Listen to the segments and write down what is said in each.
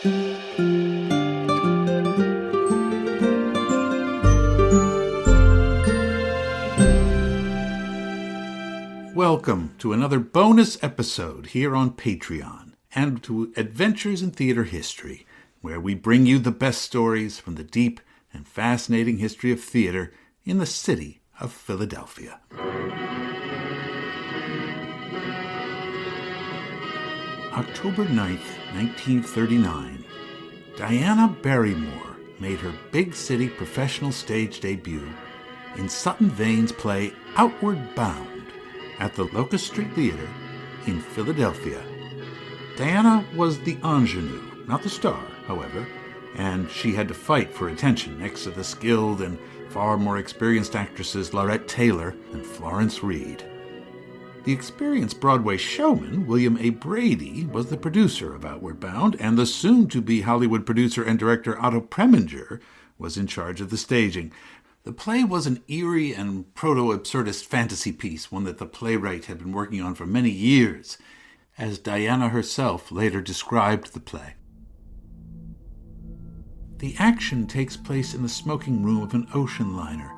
Welcome to another bonus episode here on Patreon and to Adventures in Theater History, where we bring you the best stories from the deep and fascinating history of theater in the city of Philadelphia. October 9th, 1939, Diana Barrymore made her big city professional stage debut in Sutton Vane's play Outward Bound at the Locust Street Theater in Philadelphia. Diana was the ingenue, not the star, however, and she had to fight for attention next to the skilled and far more experienced actresses Laurette Taylor and Florence Reed. The experienced Broadway showman, William A. Brady, was the producer of Outward Bound, and the soon-to-be Hollywood producer and director Otto Preminger was in charge of the staging. The play was an eerie and proto-absurdist fantasy piece, one that the playwright had been working on for many years, as Diana herself later described the play. The action takes place in the smoking room of an ocean liner.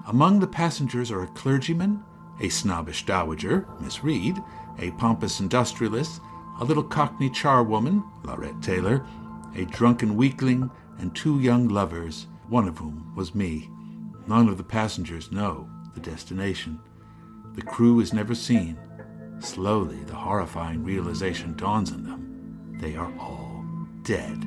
Among the passengers are a clergyman, a snobbish dowager, Miss Reed, a pompous industrialist, a little Cockney charwoman, Laurette Taylor, a drunken weakling, and two young lovers, one of whom was me. None of the passengers know the destination. The crew is never seen. Slowly, the horrifying realization dawns on them. They are all dead.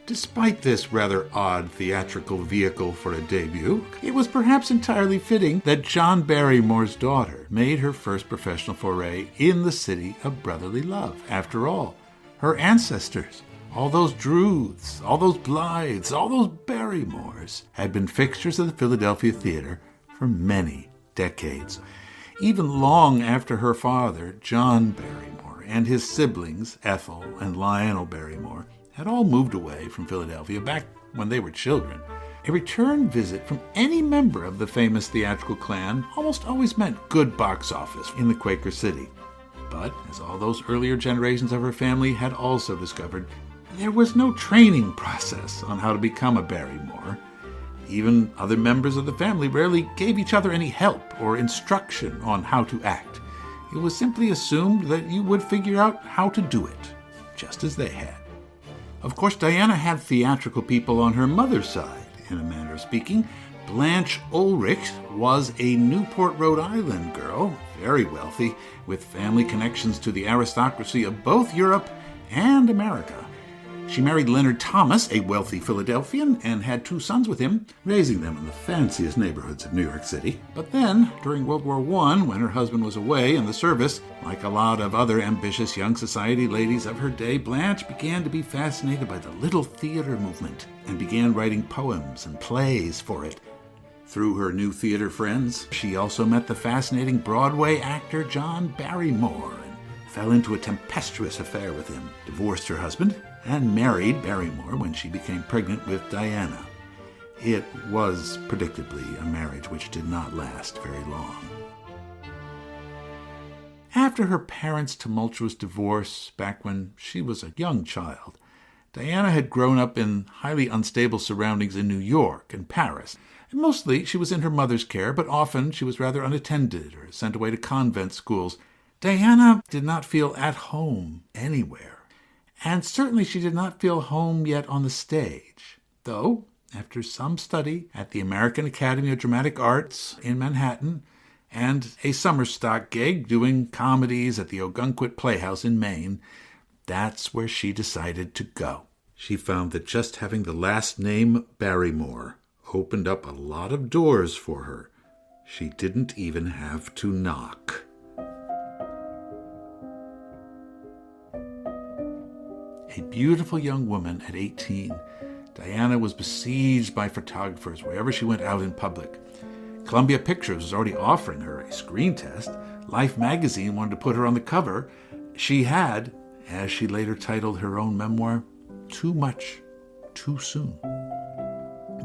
Despite this rather odd theatrical vehicle for a debut, it was perhaps entirely fitting that John Barrymore's daughter made her first professional foray in the city of brotherly love. After all, her ancestors, all those Druths, all those Blythes, all those Barrymores, had been fixtures of the Philadelphia theater for many decades. Even long after her father, John Barrymore, and his siblings, Ethel and Lionel Barrymore, had all moved away from Philadelphia back when they were children. A return visit from any member of the famous theatrical clan almost always meant good box office in the Quaker City. But, as all those earlier generations of her family had also discovered, there was no training process on how to become a Barrymore. Even other members of the family rarely gave each other any help or instruction on how to act. It was simply assumed that you would figure out how to do it, just as they had. Of course, Diana had theatrical people on her mother's side, in a manner of speaking. Blanche Ulrich was a Newport, Rhode Island girl, very wealthy, with family connections to the aristocracy of both Europe and America. She married Leonard Thomas, a wealthy Philadelphian, and had two sons with him, raising them in the fanciest neighborhoods of New York City. But then, during World War I, when her husband was away in the service, like a lot of other ambitious young society ladies of her day, Blanche began to be fascinated by the little theater movement and began writing poems and plays for it. Through her new theater friends, she also met the fascinating Broadway actor John Barrymore and fell into a tempestuous affair with him, divorced her husband, and married Barrymore when she became pregnant with Diana. It was predictably a marriage which did not last very long. After her parents' tumultuous divorce, back when she was a young child, Diana had grown up in highly unstable surroundings in New York and Paris. Mostly she was in her mother's care, but often she was rather unattended or sent away to convent schools. Diana did not feel at home anywhere. And certainly she did not feel home yet on the stage, though, after some study at the American Academy of Dramatic Arts in Manhattan and a summer stock gig doing comedies at the Ogunquit Playhouse in Maine, that's where she decided to go. She found that just having the last name Barrymore opened up a lot of doors for her. She didn't even have to knock. A beautiful young woman at 18, Diana was besieged by photographers wherever she went out in public. Columbia Pictures was already offering her a screen test. Life magazine wanted to put her on the cover. She had, as she later titled her own memoir, too much, too soon.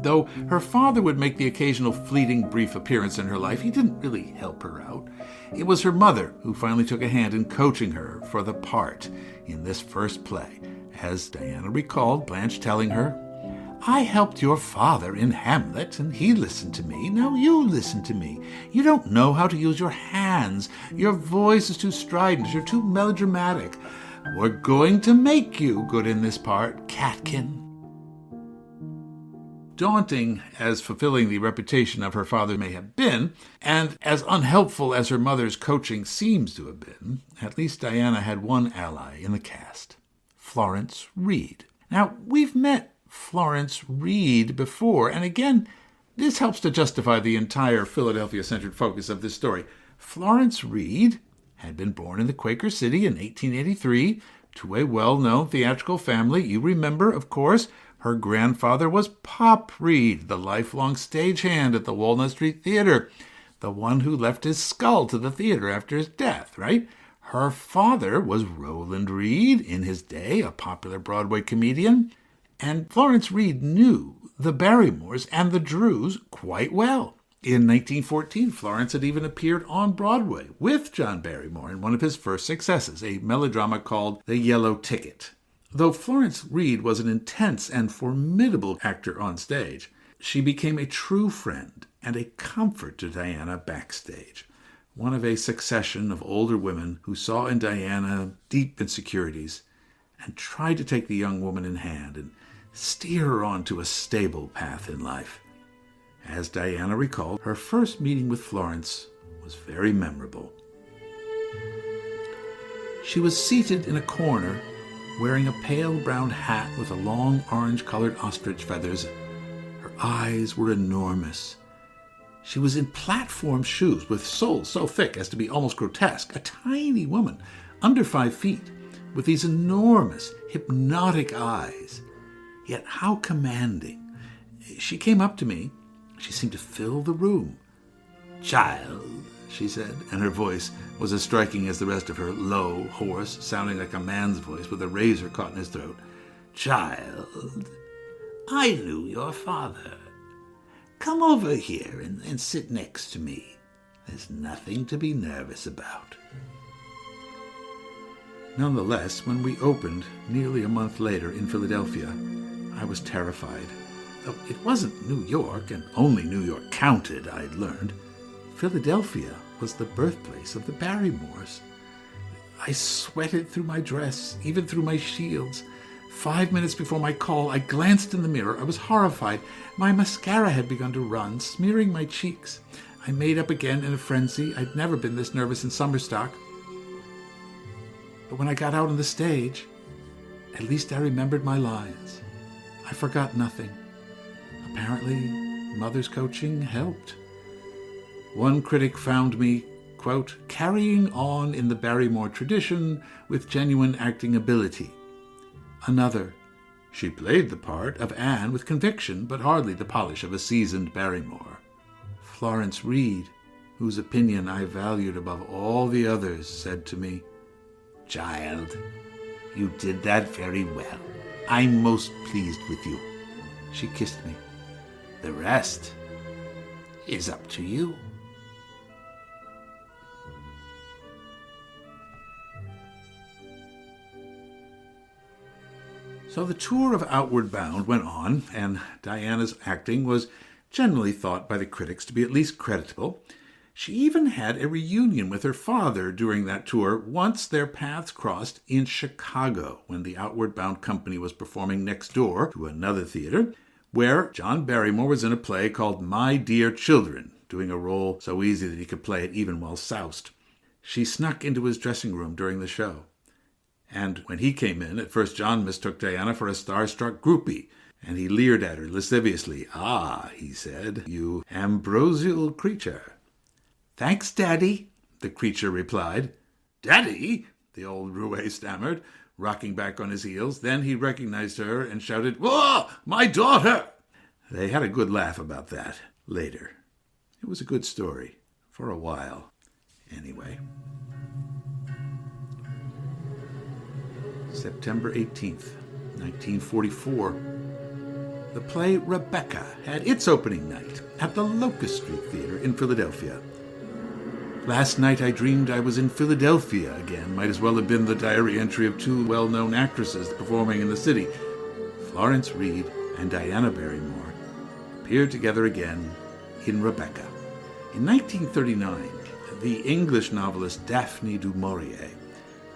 Though her father would make the occasional fleeting brief appearance in her life, he didn't really help her out. It was her mother who finally took a hand in coaching her for the part in this first play. As Diana recalled, Blanche telling her, "I helped your father in Hamlet, and he listened to me. Now you listen to me. You don't know how to use your hands. Your voice is too strident. You're too melodramatic. We're going to make you good in this part, Catkin." Daunting as fulfilling the reputation of her father may have been, and as unhelpful as her mother's coaching seems to have been, at least Diana had one ally in the cast, Florence Reed. Now, we've met Florence Reed before, and again, this helps to justify the entire Philadelphia-centered focus of this story. Florence Reed had been born in the Quaker City in 1883 to a well-known theatrical family. You remember, of course, her grandfather was Pop Reed, the lifelong stagehand at the Walnut Street Theater, the one who left his skull to the theater after his death, right? Her father was Roland Reed, in his day a popular Broadway comedian, and Florence Reed knew the Barrymores and the Drews quite well. In 1914, Florence had even appeared on Broadway with John Barrymore in one of his first successes, a melodrama called The Yellow Ticket. Though Florence Reed was an intense and formidable actor on stage, she became a true friend and a comfort to Diana backstage, one of a succession of older women who saw in Diana deep insecurities and tried to take the young woman in hand and steer her onto a stable path in life. As Diana recalled, her first meeting with Florence was very memorable. She was seated in a corner, wearing a pale brown hat with a long orange-colored ostrich feathers. Her eyes were enormous. She was in platform shoes with soles so thick as to be almost grotesque, a tiny woman, under 5 feet, with these enormous, hypnotic eyes. Yet how commanding. She came up to me. She seemed to fill the room. "Child," she said, and her voice was as striking as the rest of her, low, hoarse, sounding like a man's voice with a razor caught in his throat. "Child, I knew your father. Come over here and sit next to me. There's nothing to be nervous about." Nonetheless, when we opened nearly a month later in Philadelphia, I was terrified. Though it wasn't New York, and only New York counted, I'd learned. Philadelphia was the birthplace of the Barrymores. I sweated through my dress, even through my shields. 5 minutes before my call, I glanced in the mirror. I was horrified. My mascara had begun to run, smearing my cheeks. I made up again in a frenzy. I'd never been this nervous in summer stock. But when I got out on the stage, at least I remembered my lines. I forgot nothing. Apparently, mother's coaching helped. One critic found me, quote, "carrying on in the Barrymore tradition with genuine acting ability." Another, "She played the part of Anne with conviction, but hardly the polish of a seasoned Barrymore." Florence Reed, whose opinion I valued above all the others, said to me, "Child, you did that very well. I'm most pleased with you." She kissed me. "The rest is up to you." So the tour of Outward Bound went on, and Diana's acting was generally thought by the critics to be at least creditable. She even had a reunion with her father during that tour once their paths crossed in Chicago when the Outward Bound company was performing next door to another theater, where John Barrymore was in a play called My Dear Children, doing a role so easy that he could play it even while soused. She snuck into his dressing room during the show. And when he came in, at first John mistook Diana for a starstruck groupie, and he leered at her lasciviously. "Ah," he said, "you ambrosial creature." "Thanks, Daddy," the creature replied. "Daddy?" the old roue stammered, rocking back on his heels. Then he recognized her and shouted, "Whoa, my daughter!" They had a good laugh about that later. It was a good story, for a while, anyway. September 18th, 1944. The play Rebecca had its opening night at the Locust Street Theater in Philadelphia. Last night I dreamed I was in Philadelphia again. Might as well have been the diary entry of two well-known actresses performing in the city. Florence Reed and Diana Barrymore appeared together again in Rebecca. In 1939, the English novelist Daphne du Maurier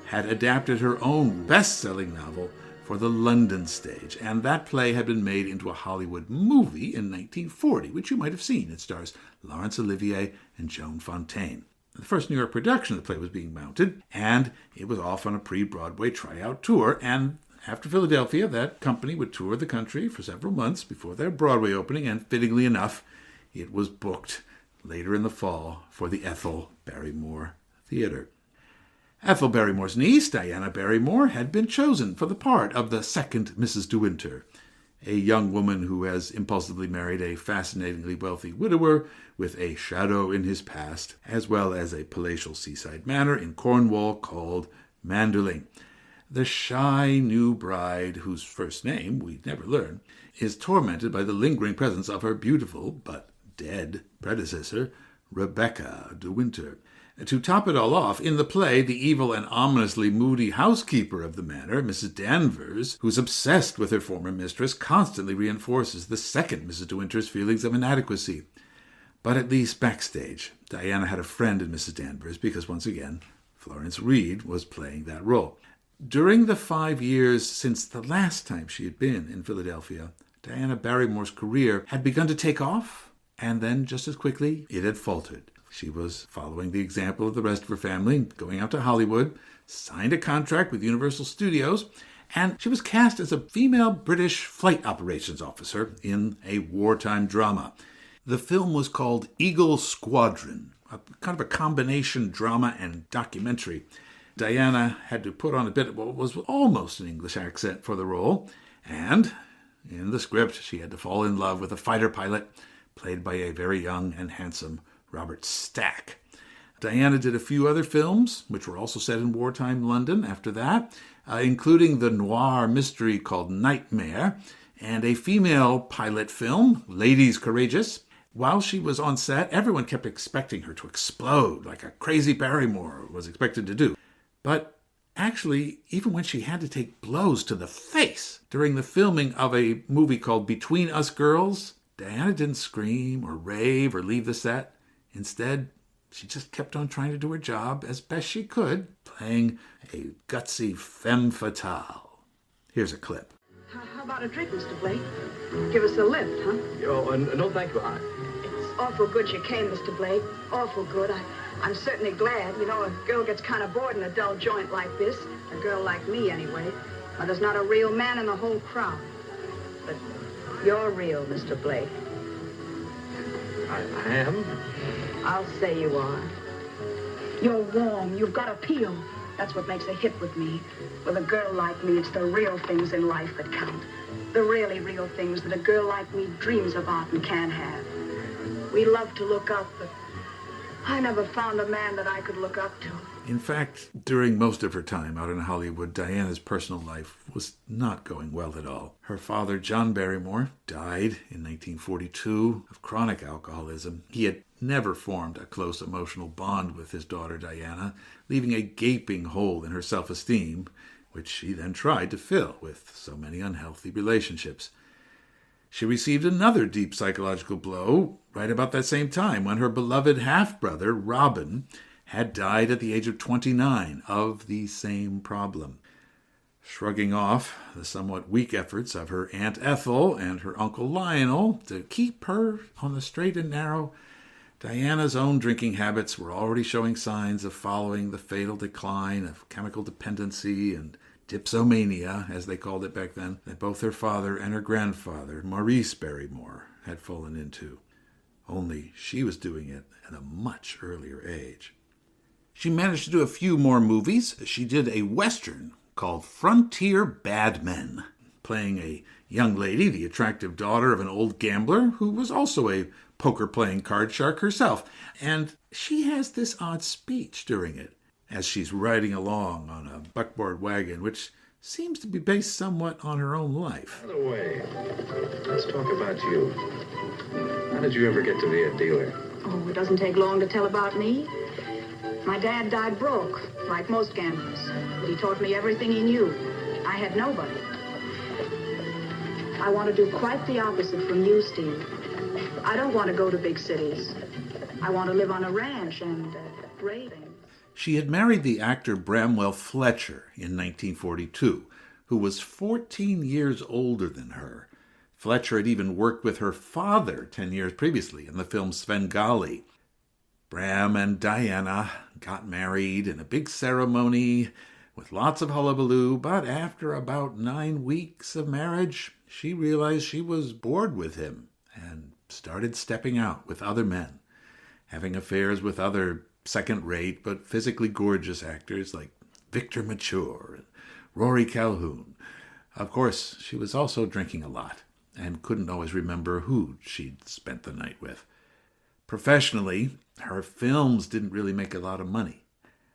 had adapted her own best-selling novel for the London stage, and that play had been made into a Hollywood movie in 1940, which you might have seen. It stars Laurence Olivier and Joan Fontaine. The first New York production of the play was being mounted, and it was off on a pre-Broadway tryout tour, and after Philadelphia, that company would tour the country for several months before their Broadway opening, and fittingly enough, it was booked later in the fall for the Ethel Barrymore Theater. Ethel Barrymore's niece, Diana Barrymore, had been chosen for the part of the second Mrs. De Winter, a young woman who has impulsively married a fascinatingly wealthy widower with a shadow in his past, as well as a palatial seaside manor in Cornwall called Manderley. The shy new bride, whose first name we never learn, is tormented by the lingering presence of her beautiful but dead predecessor, Rebecca De Winter. To top it all off, in the play, the evil and ominously moody housekeeper of the manor, Mrs. Danvers, who's obsessed with her former mistress, constantly reinforces the second Mrs. De Winter's feelings of inadequacy. But at least backstage, Diana had a friend in Mrs. Danvers because, once again, Florence Reed was playing that role. During the 5 years since the last time she had been in Philadelphia, Diana Barrymore's career had begun to take off, and then just as quickly it had faltered. She was following the example of the rest of her family, going out to Hollywood, signed a contract with Universal Studios, and she was cast as a female British flight operations officer in a wartime drama. The film was called Eagle Squadron, a kind of a combination drama and documentary. Diana had to put on a bit of what was almost an English accent for the role, and in the script she had to fall in love with a fighter pilot played by a very young and handsome Robert Stack. Diana did a few other films, which were also set in wartime London after that, including the noir mystery called Nightmare, and a female pilot film, Ladies Courageous. While she was on set, everyone kept expecting her to explode, like a crazy Barrymore was expected to do. But actually, even when she had to take blows to the face during the filming of a movie called Between Us Girls, Diana didn't scream or rave or leave the set. Instead, she just kept on trying to do her job as best she could, playing a gutsy femme fatale. Here's a clip. How about a drink, Mr. Blake? Give us a lift, huh? No, thank you. It's awful good you came, Mr. Blake. Awful good. I'm certainly glad. You know, a girl gets kind of bored in a dull joint like this. A girl like me, anyway. Well, there's not a real man in the whole crowd. But you're real, Mr. Blake. I am? I'll say you are. You're warm. You've got appeal. That's what makes a hit with me. With a girl like me, it's the real things in life that count. The really real things that a girl like me dreams about and can't have. We love to look up, but I never found a man that I could look up to. In fact, during most of her time out in Hollywood, Diana's personal life was not going well at all. Her father, John Barrymore, died in 1942 of chronic alcoholism. He had never formed a close emotional bond with his daughter, Diana, leaving a gaping hole in her self-esteem, which she then tried to fill with so many unhealthy relationships. She received another deep psychological blow right about that same time when her beloved half-brother, Robin, had died at the age of 29 of the same problem. Shrugging off the somewhat weak efforts of her Aunt Ethel and her Uncle Lionel to keep her on the straight and narrow, Diana's own drinking habits were already showing signs of following the fatal decline of chemical dependency and dipsomania, as they called it back then, that both her father and her grandfather, Maurice Barrymore, had fallen into. Only she was doing it at a much earlier age. She managed to do a few more movies. She did a Western called Frontier Bad Men, playing a young lady, the attractive daughter of an old gambler who was also a poker-playing card shark herself. And she has this odd speech during it as she's riding along on a buckboard wagon, which seems to be based somewhat on her own life. By the way, let's talk about you. How did you ever get to be a dealer? Oh, it doesn't take long to tell about me. My dad died broke, like most gamblers. But he taught me everything he knew. I had nobody. I want to do quite the opposite from you, Steve. I don't want to go to big cities. I want to live on a ranch and raving. She had married the actor Bramwell Fletcher in 1942, who was 14 years older than her. Fletcher had even worked with her father 10 years previously in the film Svengali. Bram and Diana got married in a big ceremony with lots of hullabaloo, but after about 9 weeks of marriage, she realized she was bored with him and started stepping out with other men, having affairs with other second-rate but physically gorgeous actors like Victor Mature and Rory Calhoun. Of course, she was also drinking a lot and couldn't always remember who she'd spent the night with. Professionally, her films didn't really make a lot of money,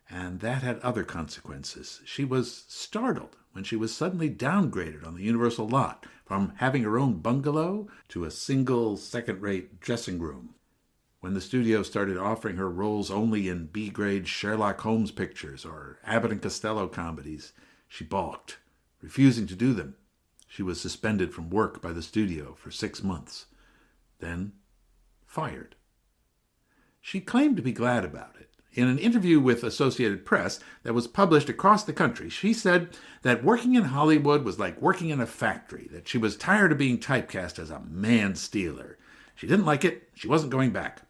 and that had other consequences. She was startled when she was suddenly downgraded on the Universal lot from having her own bungalow to a single second-rate dressing room. When the studio started offering her roles only in B-grade Sherlock Holmes pictures or Abbott and Costello comedies, she balked, refusing to do them. She was suspended from work by the studio for 6 months, then fired. She claimed to be glad about it. In an interview with Associated Press that was published across the country, she said that working in Hollywood was like working in a factory, that she was tired of being typecast as a man-stealer. She didn't like it. She wasn't going back.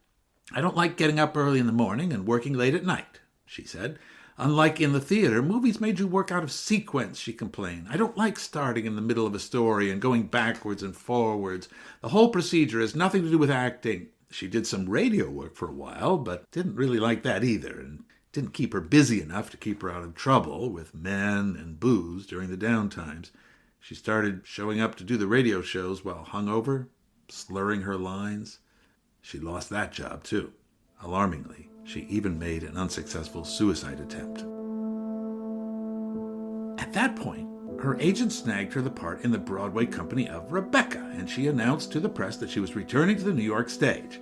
"I don't like getting up early in the morning and working late at night," she said. "Unlike in the theater, movies made you work out of sequence," she complained. "I don't like starting in the middle of a story and going backwards and forwards. The whole procedure has nothing to do with acting." She did some radio work for a while, but didn't really like that either, and didn't keep her busy enough to keep her out of trouble with men and booze during the downtimes. She started showing up to do the radio shows while hungover, slurring her lines. She lost that job, too. Alarmingly, she even made an unsuccessful suicide attempt. At that point, her agent snagged her the part in the Broadway company of Rebecca, and she announced to the press that she was returning to the New York stage.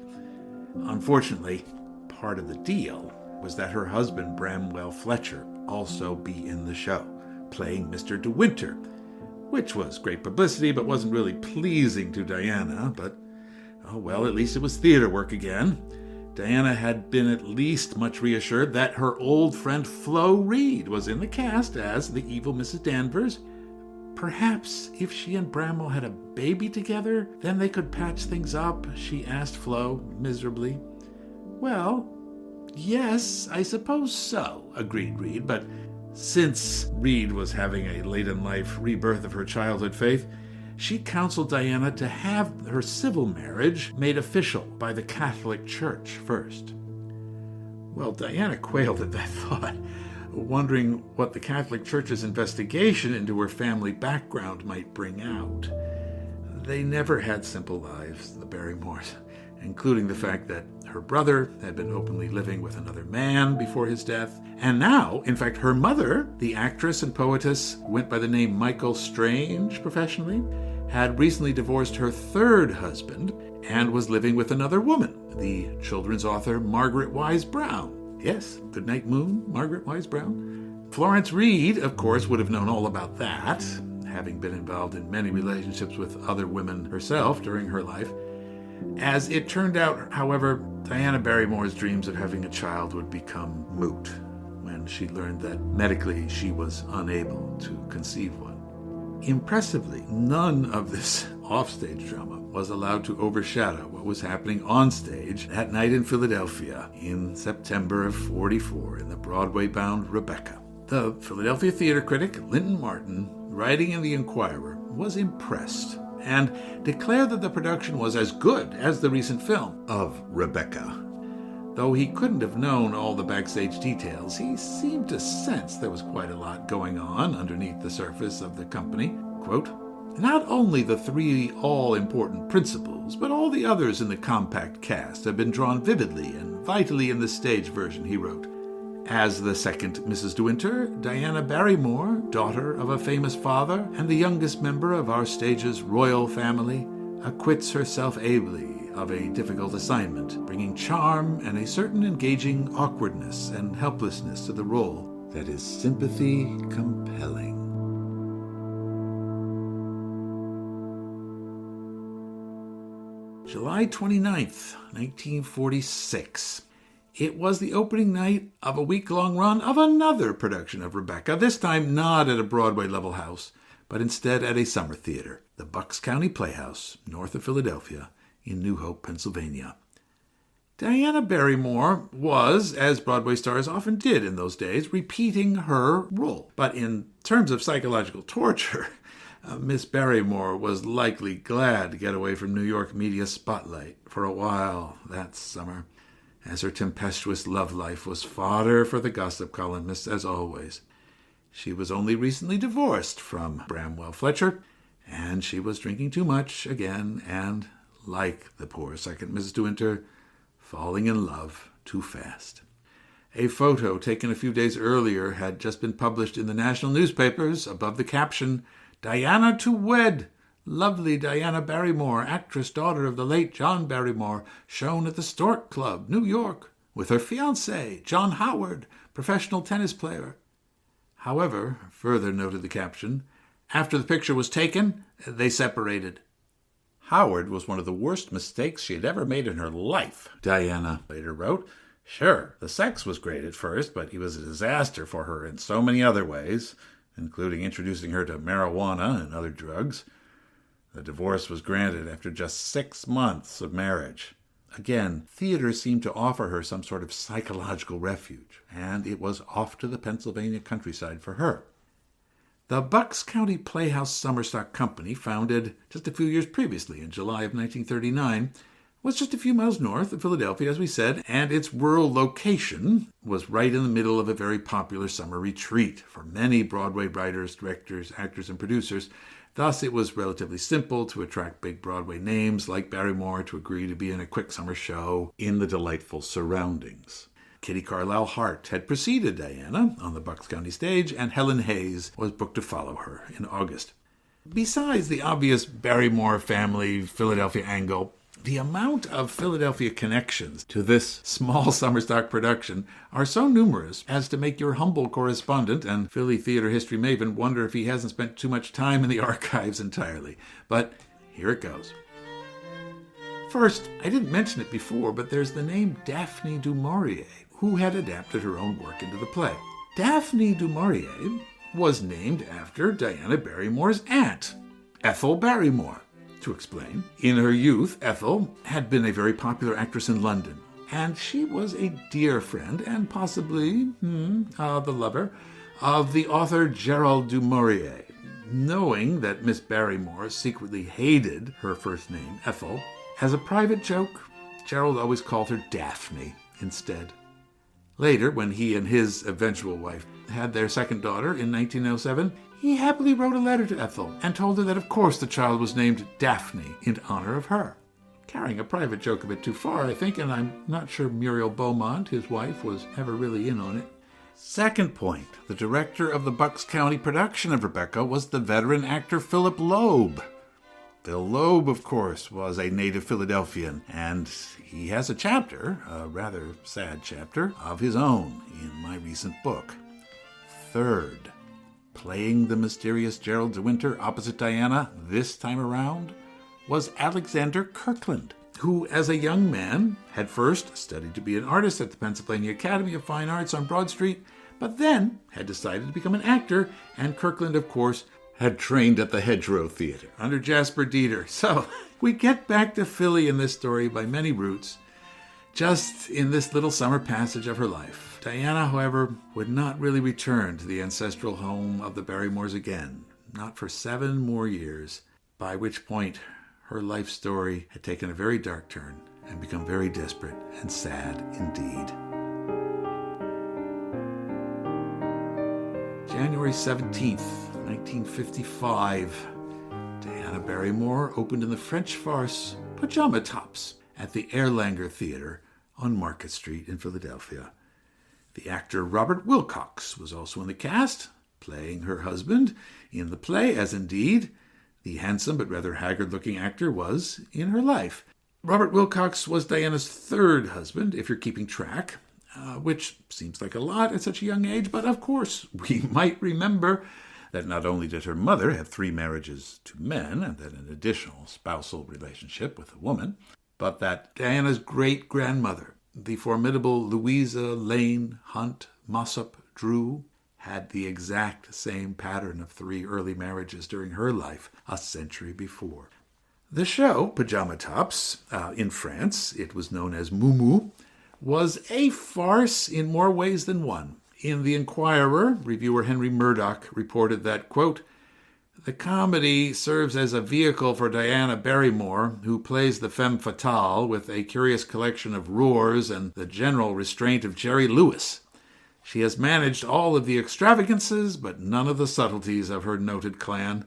Unfortunately, part of the deal was that her husband, Bramwell Fletcher, also be in the show, playing Mr. De Winter, which was great publicity but wasn't really pleasing to Diana, but oh well, at least it was theater work again. Diana had been at least much reassured that her old friend Flo Reed was in the cast as the evil Mrs. Danvers. Perhaps if she and Bramwell had a baby together, then they could patch things up, she asked Flo miserably. "Well, yes, I suppose so," agreed Reed, but since Reed was having a late-in-life rebirth of her childhood faith, she counseled Diana to have her civil marriage made official by the Catholic Church first. Well, Diana quailed at that thought, wondering what the Catholic Church's investigation into her family background might bring out. They never had simple lives, the Barrymores, including the fact that her brother had been openly living with another man before his death, and now, in fact, her mother, the actress and poetess who went by the name Michael Strange professionally, had recently divorced her third husband and was living with another woman, the children's author Margaret Wise Brown. Yes, Goodnight Moon, Margaret Wise Brown. Florence Reed, of course, would have known all about that, having been involved in many relationships with other women herself during her life. As it turned out, however, Diana Barrymore's dreams of having a child would become moot when she learned that medically she was unable to conceive one. Impressively, none of this offstage drama was allowed to overshadow what was happening on stage that night in Philadelphia in September of '44 in the Broadway-bound Rebecca. The Philadelphia theater critic, Linton Martin, writing in the Inquirer, was impressed and declared that the production was as good as the recent film of Rebecca. Though he couldn't have known all the backstage details, he seemed to sense there was quite a lot going on underneath the surface of the company. Quote, "Not only the three all-important principals, but all the others in the compact cast have been drawn vividly and vitally in the stage version," he wrote. As the second Mrs. De Winter, Diana Barrymore, daughter of a famous father and the youngest member of our stage's royal family, acquits herself ably of a difficult assignment, bringing charm and a certain engaging awkwardness and helplessness to the role that is sympathy compelling. July 29th, 1946. It was the opening night of a week-long run of another production of Rebecca, this time not at a Broadway-level house, but instead at a summer theater, the Bucks County Playhouse, north of Philadelphia, in New Hope, Pennsylvania. Diana Barrymore was, as Broadway stars often did in those days, repeating her role. But in terms of psychological torture, Miss Barrymore was likely glad to get away from New York media spotlight for a while that summer, as her tempestuous love life was fodder for the gossip columnists as always. She was only recently divorced from Bramwell Fletcher, and she was drinking too much again and, like the poor second Mrs. De Winter, falling in love too fast. A photo taken a few days earlier had just been published in the national newspapers above the caption, "Diana to wed. Lovely Diana Barrymore, actress, daughter of the late John Barrymore, shown at the Stork Club, New York, with her fiancé, John Howard, professional tennis player." However, further noted the caption, after the picture was taken, they separated. Howard was one of the worst mistakes she had ever made in her life, Diana later wrote. Sure, the sex was great at first, but he was a disaster for her in so many other ways, including introducing her to marijuana and other drugs. The divorce was granted after just 6 months of marriage. Again, theater seemed to offer her some sort of psychological refuge, and it was off to the Pennsylvania countryside for her. The Bucks County Playhouse Summer Stock Company, founded just a few years previously in July of 1939, was just a few miles north of Philadelphia, as we said, and its rural location was right in the middle of a very popular summer retreat for many Broadway writers, directors, actors, and producers. Thus, it was relatively simple to attract big Broadway names like Barrymore to agree to be in a quick summer show in the delightful surroundings. Kitty Carlisle Hart had preceded Diana on the Bucks County stage, and Helen Hayes was booked to follow her in August. Besides the obvious Barrymore family Philadelphia angle, the amount of Philadelphia connections to this small summer stock production are so numerous as to make your humble correspondent and Philly theater history maven wonder if he hasn't spent too much time in the archives entirely. But here it goes. First, I didn't mention it before, but there's the name Daphne du Maurier, who had adapted her own work into the play. Daphne du Maurier was named after Diana Barrymore's aunt, Ethel Barrymore. To explain, in her youth, Ethel had been a very popular actress in London, and she was a dear friend and possibly the lover of the author Gerald du Maurier. Knowing that Miss Barrymore secretly hated her first name, Ethel, as a private joke, Gerald always called her Daphne instead. Later, when he and his eventual wife had their second daughter in 1907, he happily wrote a letter to Ethel and told her that of course the child was named Daphne in honor of her. Carrying a private joke a bit too far, I think, and I'm not sure Muriel Beaumont, his wife, was ever really in on it. Second point, the director of the Bucks County production of Rebecca was the veteran actor Philip Loeb. Phil Loeb, of course, was a native Philadelphian, and he has a chapter, a rather sad chapter, of his own in my recent book. Third, playing the mysterious Gerald de Winter opposite Diana this time around was Alexander Kirkland, who, as a young man, had first studied to be an artist at the Pennsylvania Academy of Fine Arts on Broad Street, but then had decided to become an actor, and Kirkland, of course, had trained at the Hedgerow Theater under Jasper Dieter. So we get back to Philly in this story by many routes, just in this little summer passage of her life. Diana, however, would not really return to the ancestral home of the Barrymores again, not for 7 more years, by which point her life story had taken a very dark turn and become very desperate and sad indeed. January 17th, 1955, Diana Barrymore opened in the French farce Pajama Tops at the Erlanger Theater on Market Street in Philadelphia. The actor Robert Wilcox was also in the cast, playing her husband in the play, as indeed the handsome but rather haggard-looking actor was in her life. Robert Wilcox was Diana's third husband, if you're keeping track, which seems like a lot at such a young age, but of course we might remember that not only did her mother have 3 marriages to men and then an additional spousal relationship with a woman, but that Diana's great-grandmother, the formidable Louisa Lane Hunt Mossop Drew, had the exact same pattern of 3 early marriages during her life a century before. The show, Pajama Tops, in France, it was known as Moumou, was a farce in more ways than one. In The Inquirer, reviewer Henry Murdoch reported that, quote, "The comedy serves as a vehicle for Diana Barrymore, who plays the femme fatale with a curious collection of roars and the general restraint of Jerry Lewis. She has managed all of the extravagances, but none of the subtleties of her noted clan.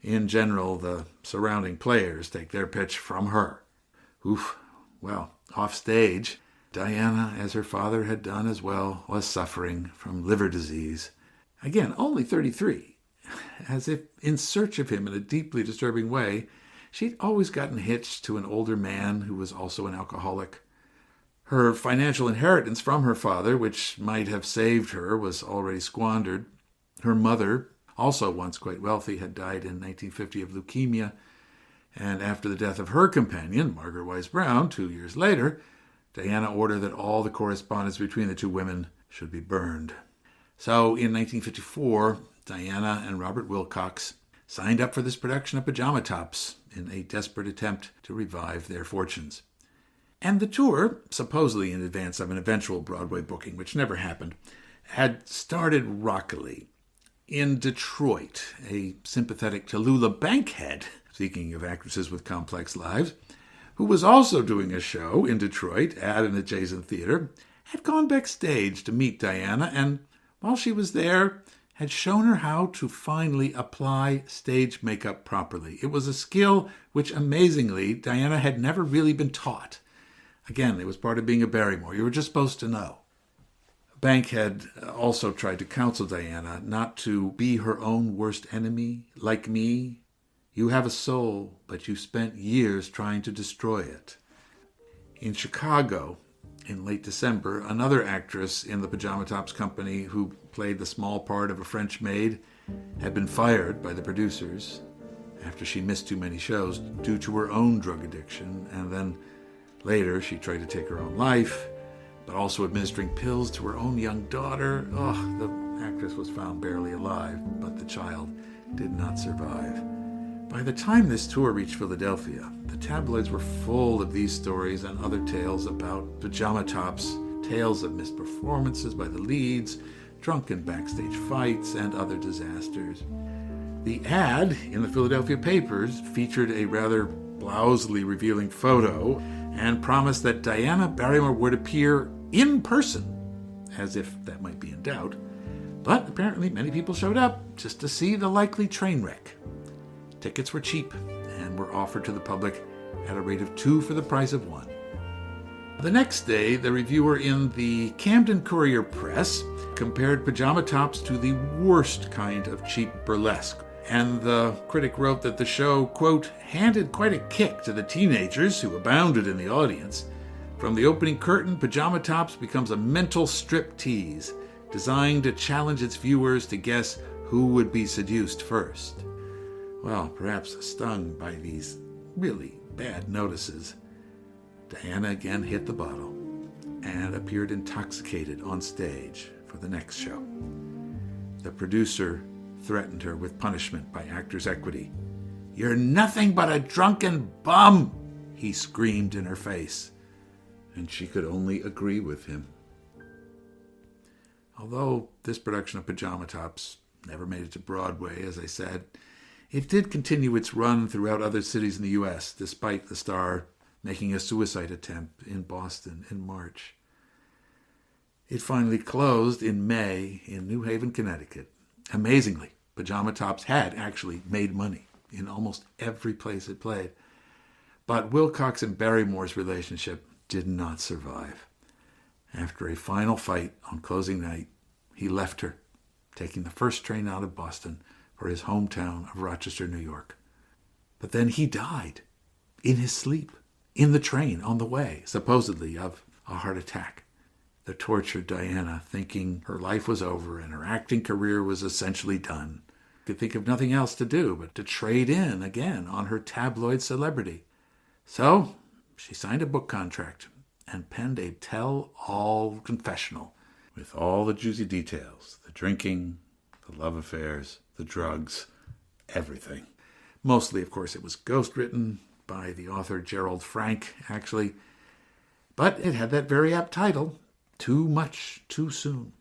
In general, the surrounding players take their pitch from her." Oof. Well, off stage, Diana, as her father had done as well, was suffering from liver disease. Again, only 33. As if in search of him in a deeply disturbing way, she'd always gotten hitched to an older man who was also an alcoholic. Her financial inheritance from her father, which might have saved her, was already squandered. Her mother, also once quite wealthy, had died in 1950 of leukemia, and after the death of her companion, Margaret Wise Brown, 2 years later, Diana ordered that all the correspondence between the 2 women should be burned. So in 1954, Diana and Robert Wilcox signed up for this production of Pajama Tops in a desperate attempt to revive their fortunes. And the tour, supposedly in advance of an eventual Broadway booking, which never happened, had started rockily. In Detroit, a sympathetic Tallulah Bankhead, speaking of actresses with complex lives, who was also doing a show in Detroit at an adjacent theater, had gone backstage to meet Diana, and while she was there, had shown her how to finally apply stage makeup properly. It was a skill which, amazingly, Diana had never really been taught. Again, it was part of being a Barrymore. You were just supposed to know. Bankhead also tried to counsel Diana not to be her own worst enemy, like me. You have a soul, but you spent years trying to destroy it. In Chicago, in late December, another actress in the Pajama Tops company who played the small part of a French maid had been fired by the producers after she missed too many shows due to her own drug addiction, and then later she tried to take her own life, but also administering pills to her own young daughter. The actress was found barely alive, but the child did not survive. By the time this tour reached Philadelphia, the tabloids were full of these stories and other tales about Pajama Tops, tales of missed performances by the leads, drunken backstage fights, and other disasters. The ad in the Philadelphia papers featured a rather blousily revealing photo and promised that Diana Barrymore would appear in person, as if that might be in doubt. But apparently many people showed up just to see the likely train wreck. Tickets were cheap and were offered to the public at a rate of 2 for the price of 1. The next day, the reviewer in the Camden Courier-Press compared Pajama Tops to the worst kind of cheap burlesque. And the critic wrote that the show, quote, handed quite a kick to the teenagers who abounded in the audience. From the opening curtain, Pajama Tops becomes a mental strip tease designed to challenge its viewers to guess who would be seduced first. Well, perhaps stung by these really bad notices, Diana again hit the bottle and appeared intoxicated on stage for the next show. The producer threatened her with punishment by Actors' Equity. "You're nothing but a drunken bum," he screamed in her face, and she could only agree with him. Although this production of Pajama Tops never made it to Broadway, as I said, it did continue its run throughout other cities in the U.S., despite the star making a suicide attempt in Boston in March. It finally closed in May in New Haven, Connecticut. Amazingly, Pajama Tops had actually made money in almost every place it played. But Wilcox and Barrymore's relationship did not survive. After a final fight on closing night, he left her, taking the first train out of Boston for his hometown of Rochester, New York. But then he died in his sleep, in the train on the way, supposedly of a heart attack. The tortured Diana, thinking her life was over and her acting career was essentially done, could think of nothing else to do but to trade in again on her tabloid celebrity. So she signed a book contract and penned a tell-all confessional with all the juicy details, the drinking, the love affairs, the drugs, everything. Mostly, of course, it was ghostwritten by the author Gerald Frank, actually. But it had that very apt title, Too Much, Too Soon.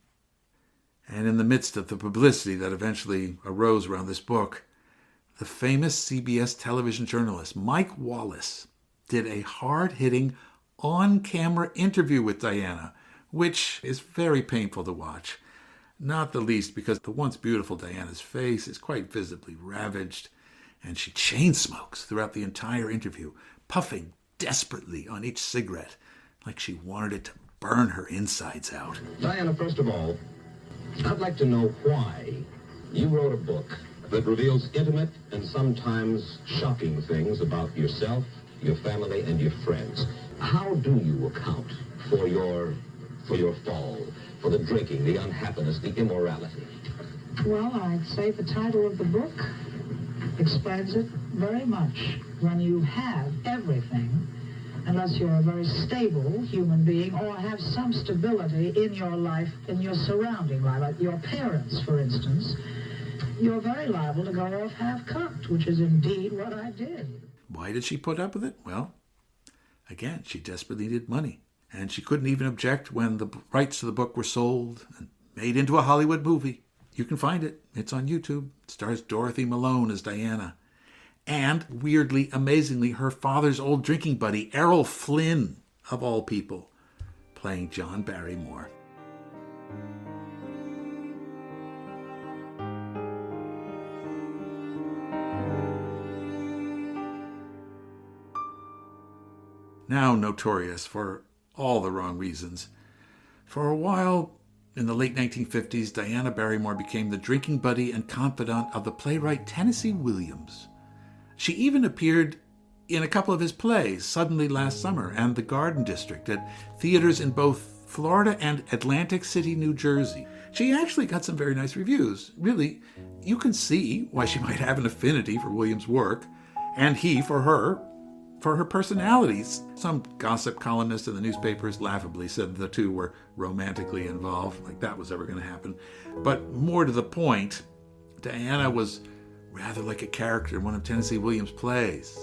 And in the midst of the publicity that eventually arose around this book, the famous CBS television journalist Mike Wallace did a hard-hitting, on-camera interview with Diana, which is very painful to watch. Not the least because the once beautiful Diana's face is quite visibly ravaged, and she chain smokes throughout the entire interview, puffing desperately on each cigarette, like she wanted it to burn her insides out. Diana, first of all, I'd like to know why you wrote a book that reveals intimate and sometimes shocking things about yourself, your family, and your friends. How do you account for your fall, for the drinking, the unhappiness, the immorality? Well, I'd say the title of the book explains it very much. When you have everything, unless you're a very stable human being or have some stability in your life, in your surrounding life, like your parents, for instance, you're very liable to go off half-cocked, which is indeed what I did. Why did she put up with it? Well, again, she desperately needed money. And she couldn't even object when the rights to the book were sold and made into a Hollywood movie. You can find it. It's on YouTube. It stars Dorothy Malone as Diana. And, weirdly, amazingly, her father's old drinking buddy, Errol Flynn, of all people, playing John Barrymore. Now notorious for all the wrong reasons. For a while, in the late 1950s, Diana Barrymore became the drinking buddy and confidant of the playwright Tennessee Williams. She even appeared in a couple of his plays, Suddenly Last Summer and The Garden District, at theaters in both Florida and Atlantic City, New Jersey. She actually got some very nice reviews. Really, you can see why she might have an affinity for Williams' work, and he for her personalities. Some gossip columnists in the newspapers laughably said the two were romantically involved, like that was ever going to happen. But more to the point, Diana was rather like a character in one of Tennessee Williams' plays.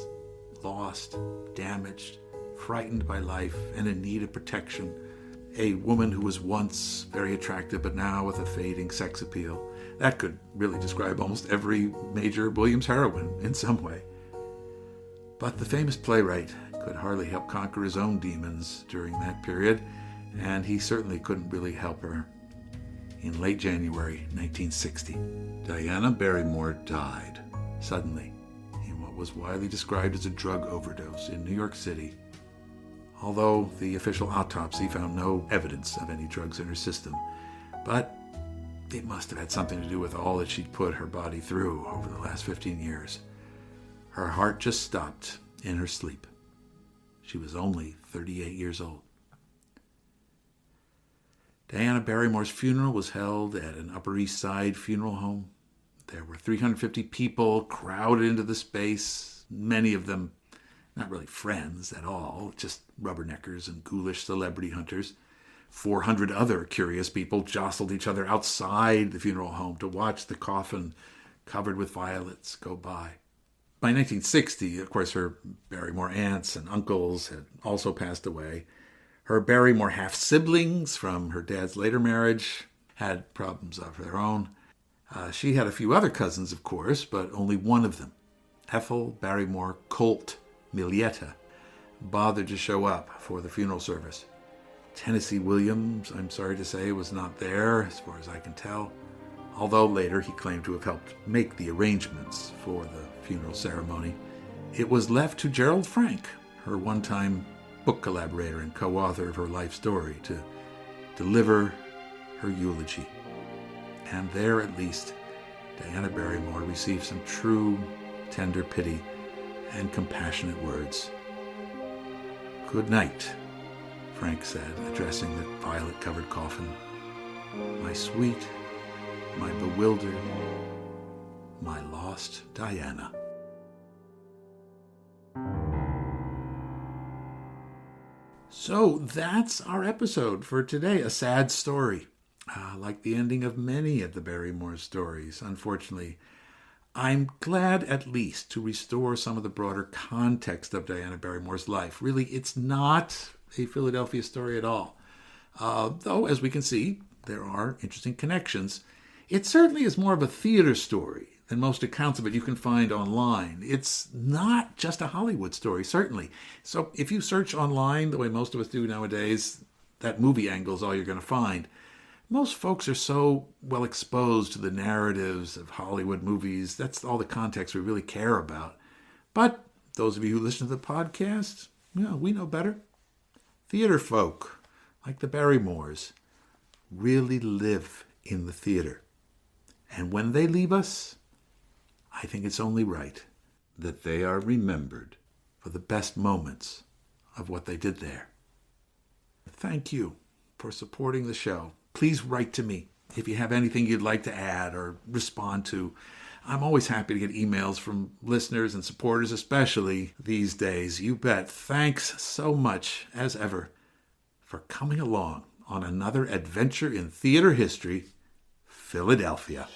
Lost, damaged, frightened by life, and in need of protection. A woman who was once very attractive, but now with a fading sex appeal. That could really describe almost every major Williams heroine in some way. But the famous playwright could hardly help conquer his own demons during that period, and he certainly couldn't really help her. In late January 1960, Diana Barrymore died suddenly in what was widely described as a drug overdose in New York City, although the official autopsy found no evidence of any drugs in her system. But it must have had something to do with all that she'd put her body through over the last 15 years. Her heart just stopped in her sleep. She was only 38 years old. Diana Barrymore's funeral was held at an Upper East Side funeral home. There were 350 people crowded into the space, many of them not really friends at all, just rubberneckers and ghoulish celebrity hunters. 400 other curious people jostled each other outside the funeral home to watch the coffin covered with violets go by. By 1960, of course, her Barrymore aunts and uncles had also passed away. Her Barrymore half-siblings from her dad's later marriage had problems of their own. She had a few other cousins, of course, but only one of them, Ethel Barrymore Colt Milieta, bothered to show up for the funeral service. Tennessee Williams, I'm sorry to say, was not there, as far as I can tell, although later he claimed to have helped make the arrangements for the funeral ceremony. It was left to Gerald Frank, her one-time book collaborator and co-author of her life story, to deliver her eulogy. And there, at least, Diana Barrymore received some true, tender pity and compassionate words. "Good night," Frank said, addressing the violet-covered coffin. "My sweet, my bewildered, my lost Diana." So that's our episode for today. A sad story, like the ending of many of the Barrymore stories, unfortunately. I'm glad at least to restore some of the broader context of Diana Barrymore's life. Really, it's not a Philadelphia story at all. Though, as we can see, there are interesting connections. It certainly is more of a theater story than most accounts of it you can find online. It's not just a Hollywood story, certainly. So if you search online the way most of us do nowadays, that movie angle is all you're going to find. Most folks are so well exposed to the narratives of Hollywood movies. That's all the context we really care about. But those of you who listen to the podcast, we know better. Theater folk, like the Barrymores, really live in the theater. And when they leave us, I think it's only right that they are remembered for the best moments of what they did there. Thank you for supporting the show. Please write to me if you have anything you'd like to add or respond to. I'm always happy to get emails from listeners and supporters, especially these days. You bet. Thanks so much, as ever, for coming along on another adventure in theater history, Philadelphia.